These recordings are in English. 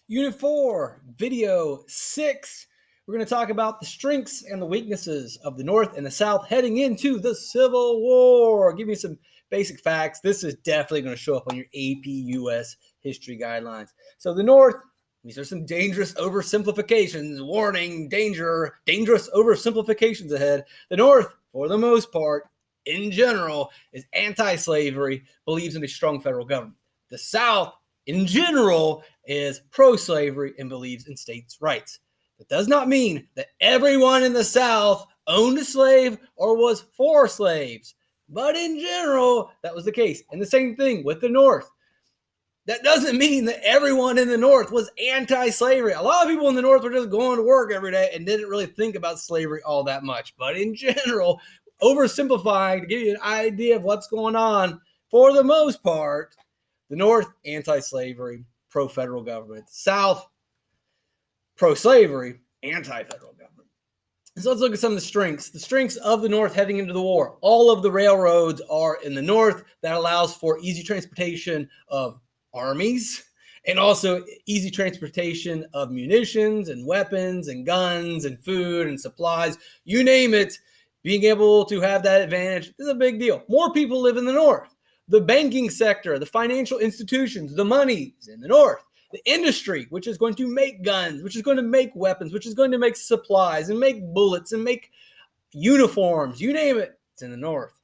Unit 4, Video 6. We're going to talk about the strengths and the weaknesses of the North and the South heading into the Civil War. Give you some basic facts. This is definitely going to show up on your APUS history guidelines. So the North, these are some dangerous oversimplifications. Warning, dangerous oversimplifications ahead. The North, for the most part, in general, is anti-slavery, believes in a strong federal government. The South, in general, is pro-slavery and believes in states' rights. That does not mean that everyone in the South owned a slave or was for slaves. But in general, that was the case. And the same thing with the North. That doesn't mean that everyone in the North was anti-slavery. A lot of people in the North were just going to work every day and didn't really think about slavery all that much. But in general, oversimplifying to give you an idea of what's going on, for the most part, the North, anti-slavery, pro-federal government. South, pro-slavery, anti-federal government. So let's look at some of the strengths. The strengths of the North heading into the war. All of the railroads are in the North. That allows for easy transportation of armies and also easy transportation of munitions and weapons and guns and food and supplies. You name it, being able to have that advantage is a big deal. More people live in the North. The banking sector, the financial institutions, the money is in the North. The industry, which is going to make guns, which is going to make weapons, which is going to make supplies and make bullets and make uniforms, you name it, it's in the North.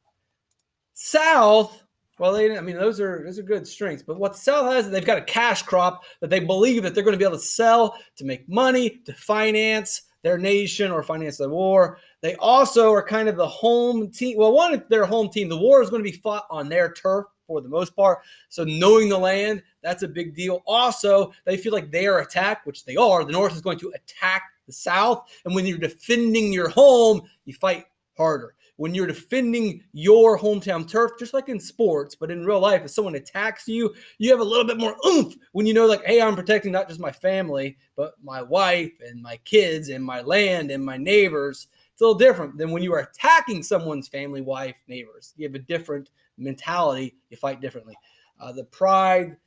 South, well, those are good strengths. But what the South has, they've got a cash crop that they believe that they're going to be able to sell to make money, to finance their nation or finance the war. They also are kind of the home team. Well, one, their home team. The war is going to be fought on their turf for the most part. So knowing the land, that's a big deal. Also, they feel like they are attacked, which they are. The North is going to attack the South. And when you're defending your home, you fight harder. When you're defending your hometown turf, just like in sports, but in real life, if someone attacks you, you have a little bit more oomph when you know, like, hey, I'm protecting not just my family, but my wife and my kids and my land and my neighbors. It's a little different than when you are attacking someone's family, wife, neighbors. You have a different mentality. You fight differently. The pride,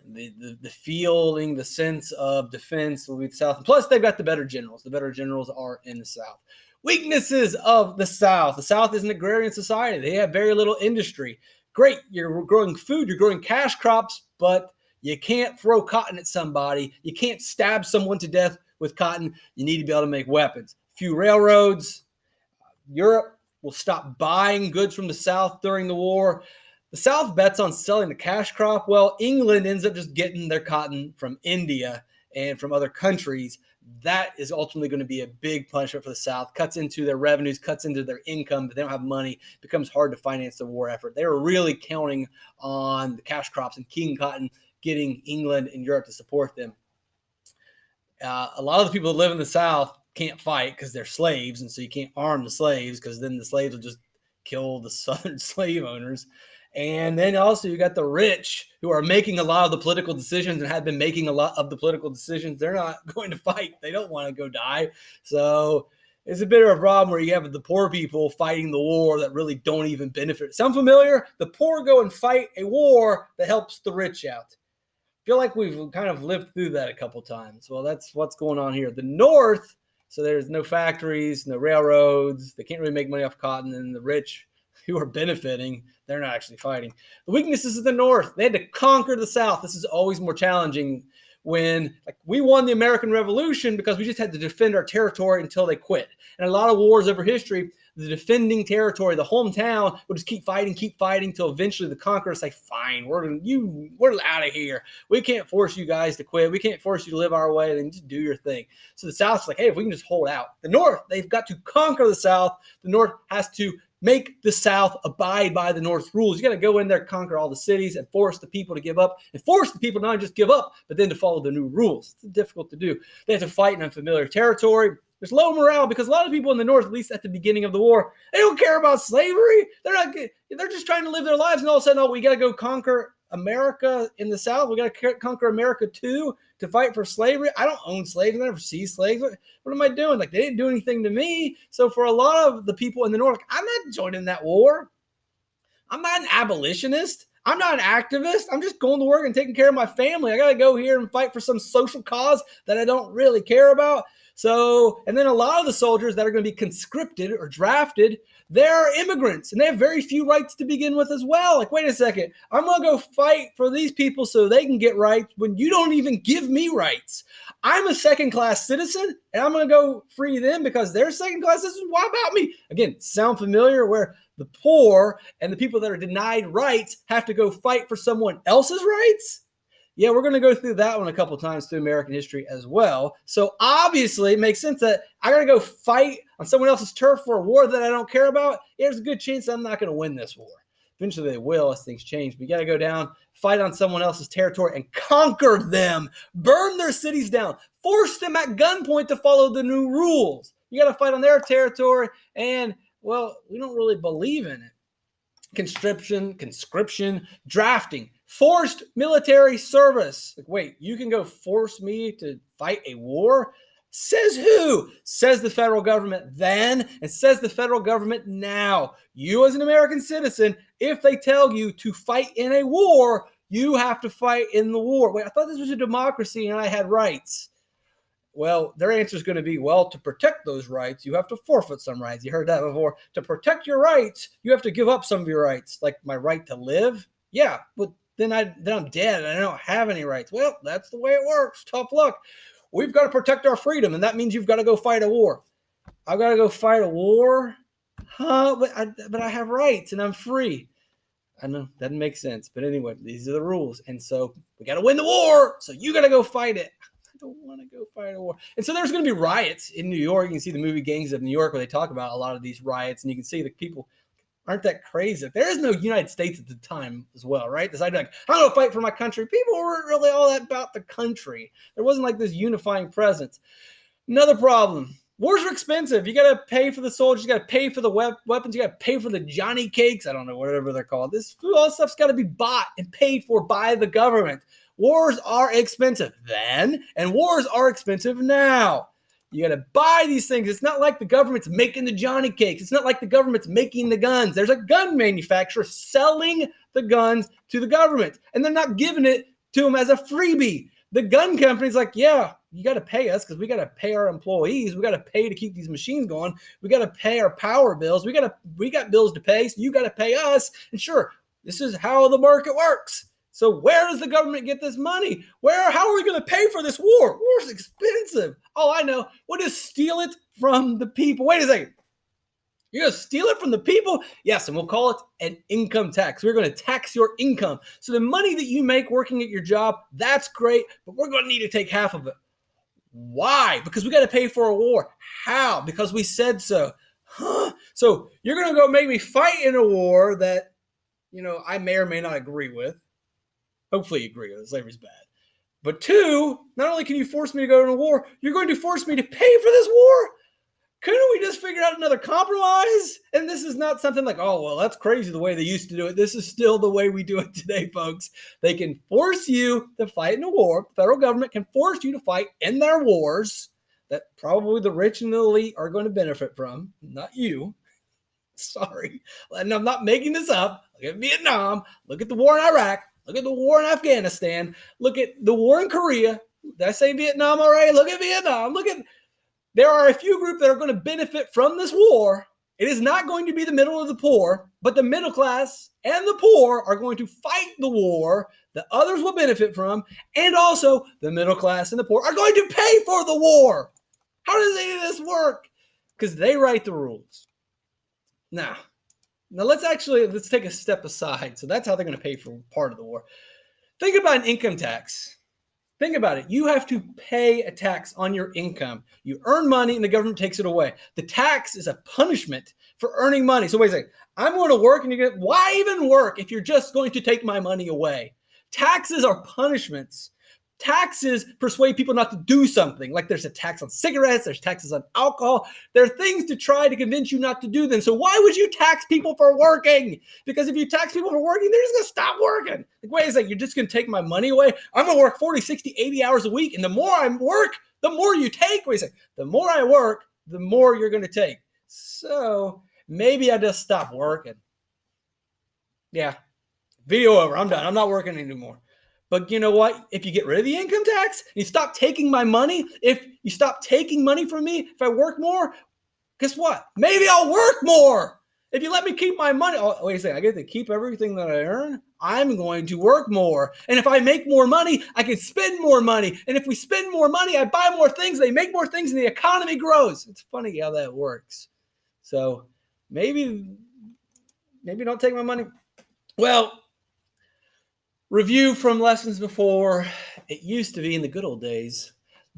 the feeling, the sense of defense will be the South. And plus, they've got the better generals. The better generals are in the South. Weaknesses of the South. The South is an agrarian society. They have very little industry. Great, you're growing food, you're growing cash crops, but you can't throw cotton at somebody. You can't stab someone to death with cotton. You need to be able to make weapons. Few railroads. Europe will stop buying goods from the South during the war. The South bets on selling the cash crop. Well, England ends up just getting their cotton from India and from other countries. That is ultimately going to be a big punishment for the South. Cuts into their revenues, cuts into their income, but they don't have money. It becomes hard to finance the war effort. They were really counting on the cash crops and king cotton getting England and Europe to support them. A lot of the people that live in the South can't fight because they're slaves, and so you can't arm the slaves because then the slaves will just kill the Southern slave owners. And then also you got the rich who are making a lot of the political decisions and have been making a lot of the political decisions. They're not going to fight. They don't want to go die. So it's a bit of a problem where you have the poor people fighting the war that really don't even benefit. Sound familiar? The poor go and fight a war that helps the rich out. I feel like we've kind of lived through that a couple times. Well, that's what's going on here. The North, so there's no factories, no railroads. They can't really make money off cotton, and the rich who are benefiting, they're not actually fighting. The weaknesses of the North, they had to conquer the South. This is always more challenging when, like, we won the American Revolution because we just had to defend our territory until they quit. And a lot of wars over history, the defending territory, the hometown, will just keep fighting until eventually the conquerors say, fine, we're out of here. We can't force you guys to quit. We can't force you to live our way. Then just do your thing. So the South's like, hey, if we can just hold out. The North, they've got to conquer the South. The North has to make the South abide by the North's rules. You got to go in there, conquer all the cities, and force the people to give up, and force the people not to just give up, but then to follow the new rules. It's difficult to do. They have to fight in unfamiliar territory. There's low morale because a lot of people in the North, at least at the beginning of the war, they don't care about slavery. They're just trying to live their lives, and all of a sudden, oh, we got to go conquer America in the South. We got to conquer America too to fight for slavery. I don't own slaves. I never see slaves. What am I doing? Like, they didn't do anything to me. So for a lot of the people in the North, I'm not joining that war. I'm not an abolitionist. I'm not an activist. I'm just going to work and taking care of my family. I got to go here and fight for some social cause that I don't really care about. So, and then a lot of the soldiers that are going to be conscripted or drafted, they're immigrants and they have very few rights to begin with as well. Like, wait a second, I'm going to go fight for these people so they can get rights when you don't even give me rights. I'm a second-class citizen and I'm going to go free them because they're second-class citizens. Why about me? Again, sound familiar? Where the poor and the people that are denied rights have to go fight for someone else's rights? Yeah, we're going to go through that one a couple of times through American history as well. So obviously it makes sense that I got to go fight on someone else's turf for a war that I don't care about. There's a good chance I'm not going to win this war. Eventually they will as things change. But you got to go down, fight on someone else's territory and conquer them, burn their cities down, force them at gunpoint to follow the new rules. You got to fight on their territory and, well, we don't really believe in it. Conscription, drafting, forced military service. Like, wait, you can go force me to fight a war? Says who? Says the federal government then, and says the federal government now. You as an American citizen, if they tell you to fight in a war, you have to fight in the war. Wait, I thought this was a democracy and I had rights. Well, their answer is going to be, well, to protect those rights, you have to forfeit some rights. You heard that before. To protect your rights, you have to give up some of your rights, like my right to live. Yeah, but then I'm dead and I don't have any rights. Well, that's the way it works. Tough luck. We've got to protect our freedom, and that means you've got to go fight a war. I've got to go fight a war? Huh? But I have rights and I'm free. I know, doesn't make sense. But anyway, these are the rules. And so we got to win the war, so you got to go fight it. I don't want to go fight a war. And so there's going to be riots in New York. You can see the movie Gangs of New York where they talk about a lot of these riots, and you can see the people aren't that crazy. There is no United States at the time as well, right? This idea, like, I'm going to fight for my country. People weren't really all that about the country. There wasn't like this unifying presence. Another problem. Wars are expensive. You got to pay for the soldiers. You got to pay for the weapons. You got to pay for the Johnny cakes. I don't know, whatever they're called. All this stuff's got to be bought and paid for by the government. Wars are expensive then, and wars are expensive now. You got to buy these things. It's not like the government's making the Johnny cakes. It's not like the government's making the guns. There's a gun manufacturer selling the guns to the government, and they're not giving it to them as a freebie. The gun company's like, yeah, you got to pay us because we got to pay our employees. We got to pay to keep these machines going. We got to pay our power bills. We got bills to pay, so you got to pay us. And sure, this is how the market works. So where does the government get this money? How are we going to pay for this war? War's expensive. Oh, I know. We'll just steal it from the people. Wait a second. You're going to steal it from the people? Yes, and we'll call it an income tax. We're going to tax your income. So the money that you make working at your job, that's great, but we're going to need to take half of it. Why? Because we got to pay for a war. How? Because we said so. Huh? So you're going to go make me fight in a war that, I may or may not agree with. Hopefully you agree with it. Slavery's bad. But two, not only can you force me to go to war, you're going to force me to pay for this war? Couldn't we just figure out another compromise? And this is not something like, oh, well, that's crazy the way they used to do it. This is still the way we do it today, folks. They can force you to fight in a war. The federal government can force you to fight in their wars that probably the rich and the elite are going to benefit from, not you. Sorry. And I'm not making this up. Look at Vietnam. Look at the war in Iraq. Look at the war in Afghanistan. Look at the war in Korea. Did I say Vietnam already? Look at Vietnam. There are a few groups that are going to benefit from this war. It is not going to be the middle of the poor, but the middle class and the poor are going to fight the war that others will benefit from. And also the middle class and the poor are going to pay for the war. How does any of this work? Because they write the rules. Now let's take a step aside. So that's how they're going to pay for part of the war. Think about an income tax. Think about it. You have to pay a tax on your income. You earn money and the government takes it away. The tax is a punishment for earning money. So wait a second. I'm going to work and why even work if you're just going to take my money away? Taxes are punishments. Taxes persuade people not to do something. Like there's a tax on cigarettes, there's taxes on alcohol. There are things to try to convince you not to do them. So why would you tax people for working? Because if you tax people for working, they're just going to stop working. Like, wait a second, you're just going to take my money away? I'm going to work 40, 60, 80 hours a week. And the more I work, the more you take. Wait a second, the more I work, the more you're going to take. So maybe I just stop working. Yeah. Video over. I'm done. I'm not working anymore. But you know what? If you get rid of the income tax, you stop taking my money. If you stop taking money from me, if I work more, guess what? Maybe I'll work more. If you let me keep my money, oh, wait a second, I get to keep everything that I earn? I'm going to work more. And if I make more money, I can spend more money. And if we spend more money, I buy more things, they make more things, and the economy grows. It's funny how that works. So maybe don't take my money. Well, review from lessons before. It used to be in the good old days,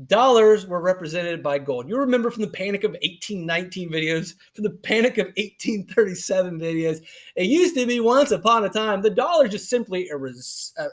dollars were represented by gold. You remember from the Panic of 1819 videos, from the Panic of 1837 videos, it used to be once upon a time, the dollar is just simply a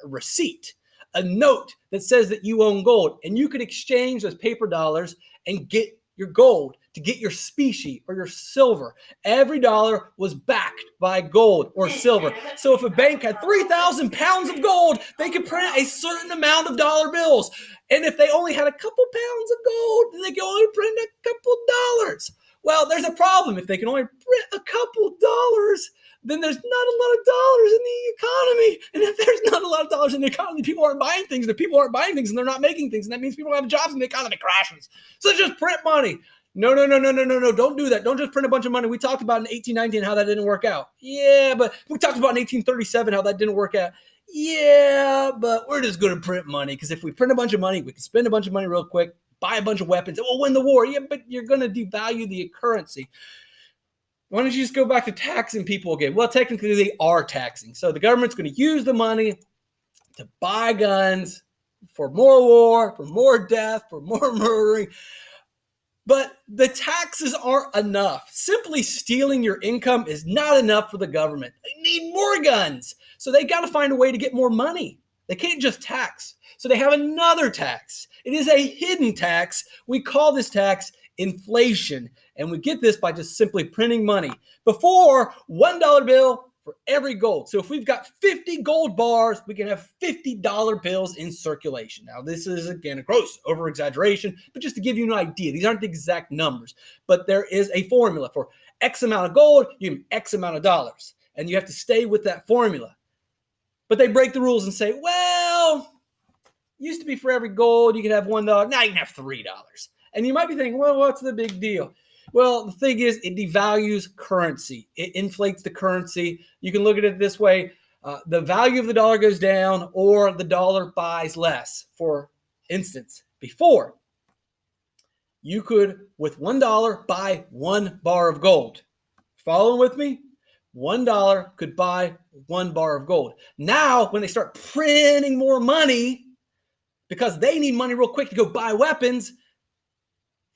receipt, a note that says that you own gold. And you could exchange those paper dollars and get your gold, to get your specie or your silver. Every dollar was backed by gold or silver. So if a bank had 3,000 pounds of gold, they could print a certain amount of dollar bills. And if they only had a couple pounds of gold, then they could only print a couple dollars. Well, there's a problem. If they can only print a couple dollars, then there's not a lot of dollars in the economy. And if there's not a lot of dollars in the economy, people aren't buying things. The people aren't buying things and they're not making things. And that means people don't have jobs and the economy crashes. So just print money. No. Don't do that. Don't just print a bunch of money. We talked about in 1819 how that didn't work out. Yeah, but we talked about in 1837 how that didn't work out. Yeah, but we're just going to print money because if we print a bunch of money, we can spend a bunch of money real quick, buy a bunch of weapons, and we'll win the war. Yeah, but you're going to devalue the currency. Why don't you just go back to taxing people again? Well, technically they are taxing. So the government's going to use the money to buy guns for more war, for more death, for more murdering. But the taxes aren't enough. Simply stealing your income is not enough for the government. They need more guns. So they got to find a way to get more money. They can't just tax. So they have another tax. It is a hidden tax. We call this tax inflation. And we get this by just simply printing money. Before, $1 bill for every gold. So if we've got 50 gold bars, we can have $50 bills in circulation. Now, this is, again, a gross over-exaggeration, but just to give you an idea, these aren't the exact numbers, but there is a formula for X amount of gold, you have X amount of dollars, and you have to stay with that formula. But they break the rules and say, well, used to be for every gold, you could have $1, now you can have $3. And you might be thinking, well, what's the big deal? Well, the thing is, it devalues currency. It inflates the currency. You can look at it this way. The value of the dollar goes down or the dollar buys less. For instance, before, you could, with $1, buy 1 bar of gold. Following with me? $1 could buy 1 bar of gold. Now, when they start printing more money, because they need money real quick to go buy weapons,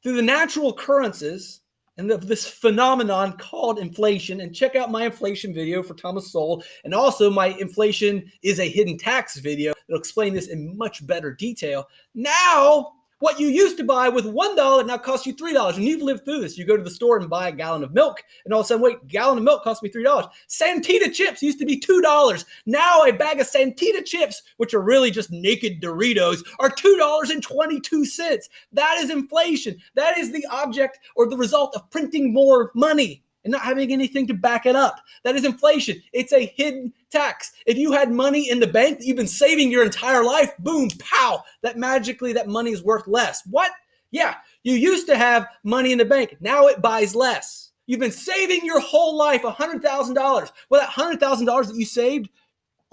through the natural occurrences and this phenomenon called inflation, and check out my inflation video for Thomas Sowell, and also my inflation is a hidden tax video that'll explain this in much better detail. Now, what you used to buy with $1 now costs you $3. And you've lived through this. You go to the store and buy a gallon of milk, and all of a sudden, wait, a gallon of milk costs me $3. Santita chips used to be $2. Now a bag of Santita chips, which are really just naked Doritos, are $2.22. That is inflation. That is the object or the result of printing more money and not having anything to back it up. That is inflation. It's a hidden tax. If you had money in the bank that you've been saving your entire life, boom, pow, that magically that money is worth less. What? Yeah, you used to have money in the bank. Now it buys less. You've been saving your whole life $100,000. Well, that $100,000 that you saved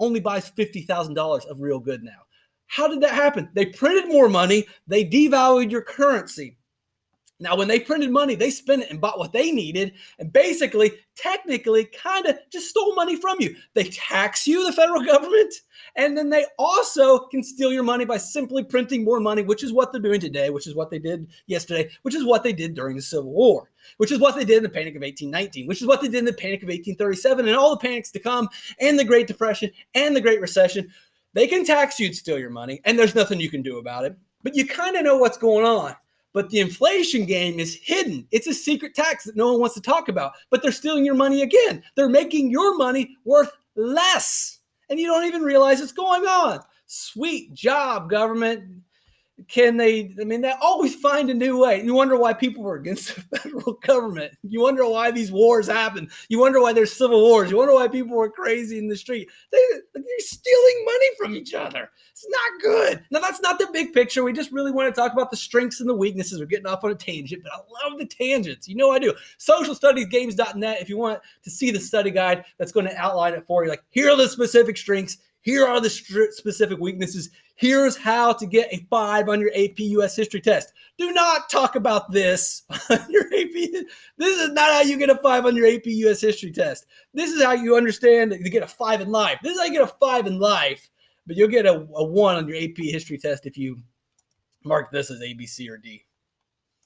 only buys $50,000 of real good now. How did that happen? They printed more money. They devalued your currency. Now, when they printed money, they spent it and bought what they needed and basically, technically, kind of just stole money from you. They tax you, the federal government, and then they also can steal your money by simply printing more money, which is what they're doing today, which is what they did yesterday, which is what they did during the Civil War, which is what they did in the Panic of 1819, which is what they did in the Panic of 1837, and all the panics to come, and the Great Depression, and the Great Recession. They can tax you to steal your money, and there's nothing you can do about it, but you kind of know what's going on. But the inflation game is hidden. It's a secret tax that no one wants to talk about. But they're stealing your money again. They're making your money worth less. And you don't even realize it's going on. Sweet job, government. Can they, I mean, they always find a new way. You wonder why people were against the federal government. You wonder why these wars happen. You wonder why there's civil wars. You wonder why people were crazy in the street. They're stealing money from each other. It's not good. Now, that's not the big picture. We just really want to talk about the strengths and the weaknesses. We're getting off on a tangent, but I love the tangents. You know I do. Socialstudiesgames.net, if you want to see the study guide that's going to outline it for you. Like, here are the specific strengths. Here are the specific weaknesses. Here's how to get a 5 on your AP US history test. Do not talk about this on your AP. This is not how you get a 5 on your AP US history test. This is how you understand to get a 5 in life. This is how you get a 5 in life, but you'll get a 1 on your AP history test if you mark this as A, B, C, or D.